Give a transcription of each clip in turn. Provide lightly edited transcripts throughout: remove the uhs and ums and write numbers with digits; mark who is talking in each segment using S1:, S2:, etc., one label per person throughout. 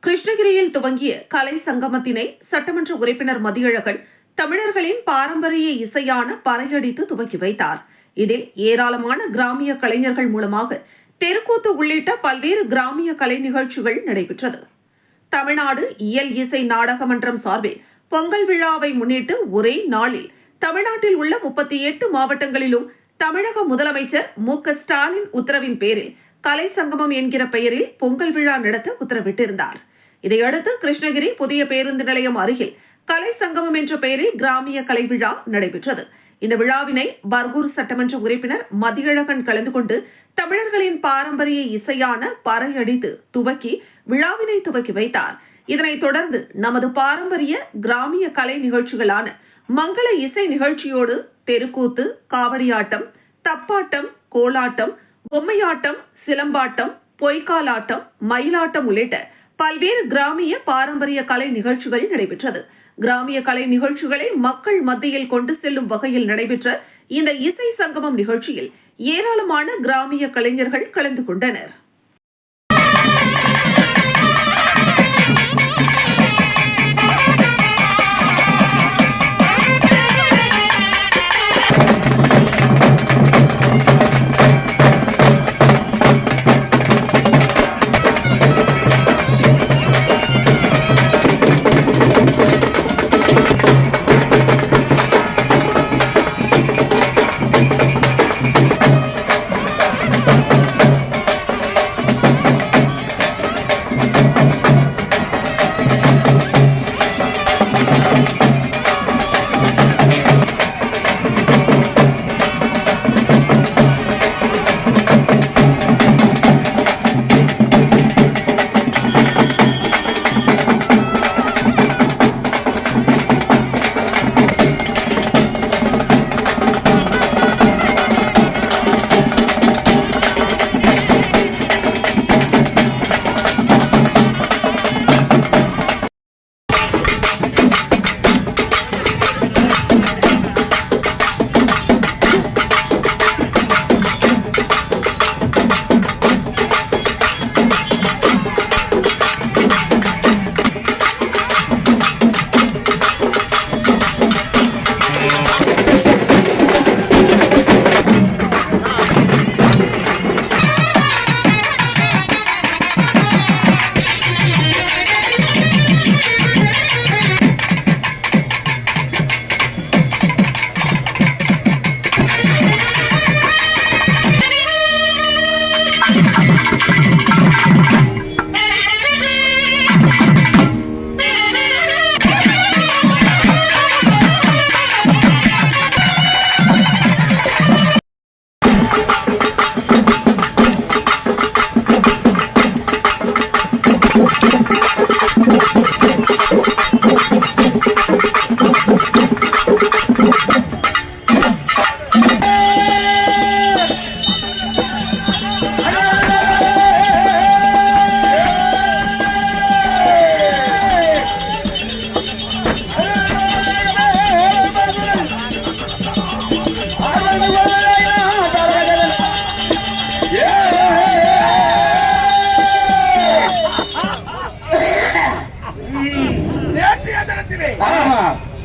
S1: கிருஷ்ணகிரியில் துவங்கிய கலை சங்கமத்தினை சட்டமன்ற உறுப்பினர் மதியழகன் தமிழர்களின் பாரம்பரிய இசையான பறையடித்து துவக்கி வைத்தார். இதில் ஏராளமான கிராமிய கலைஞர்கள் மூலமாக தெருக்கூத்து உள்ளிட்ட பல்வேறு கிராமிய கலை நிகழ்ச்சிகள் நடைபெற்றது. தமிழ்நாடு இயல் இசை நாடக மன்றம் சார்பில் பொங்கல் விழாவை முன்னிட்டு ஒரே நாளில் தமிழ்நாட்டில் உள்ள 38 மாவட்டங்களிலும் தமிழக முதலமைச்சர் மு.க.ஸ்டாலின் உத்தரவின் பேரில் கலை சங்கமம் என்கிற பெயரில் பொங்கல் விழா நடத்த உத்தரவிட்டிருந்தார். இதையடுத்து கிருஷ்ணகிரி புதிய பேருந்து நிலையம் அருகில் கலை சங்கமம் என்ற பெயரில் கிராமிய கலை விழா நடைபெற்றது. இந்த விழாவினை பர்கூர் சட்டமன்ற உறுப்பினர் மதியழகன் கலந்து கொண்டு தமிழர்களின் பாரம்பரிய இசையான பறையடித்து துவக்கி விழாவினை துவக்கி வைத்தார். இதனைத் தொடர்ந்து நமது பாரம்பரிய கிராமிய கலை நிகழ்ச்சிகளான மங்கள இசை நிகழ்ச்சியோடு தெருக்கூத்து, காவடியாட்டம், தப்பாட்டம், கோலாட்டம், பொம்மையாட்டம், சிலம்பாட்டம், பொய்க்காலாட்டம், மயிலாட்டம் உள்ளிட்ட பல்வேறு கிராமிய பாரம்பரிய கலை நிகழ்ச்சிகள் நடைபெற்றது. கிராமிய கலை நிகழ்ச்சிகளை மக்கள் மத்தியில் கொண்டு செல்லும் வகையில் நடைபெற்ற இந்த இசை சங்கமம் நிகழ்ச்சியில் ஏராளமான கிராமிய கலைஞர்கள் கலந்து கொண்டனர்.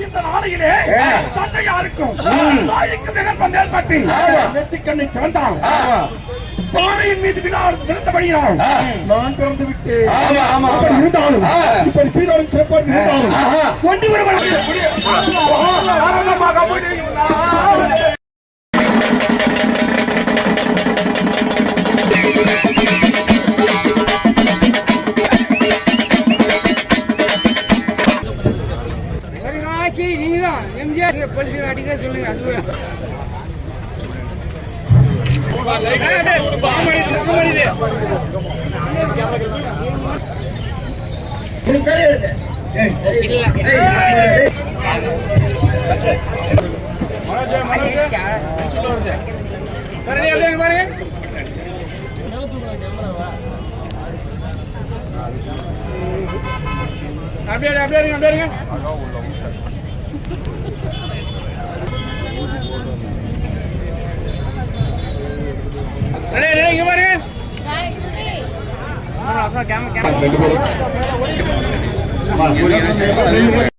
S2: இந்த நாளையிலே தந்தையாருக்கும் தாய்க்கு மிகப்பம் ஏற்பட்டு நெற்றிக்கண்ணை திறந்தான். பானையின் மீது விழுந்தபடியால் நான் பிறந்து விட்டேன். இருந்தாலும் இப்படி சீரோடும் சிறப்பாக இருந்தாலும் ஒன்று
S3: எம்ஜிஆர் பரிசு அடிக்க சொல்லுங்க. அப்படியே Ready, ready, come on in. Hey, ready.
S4: வா.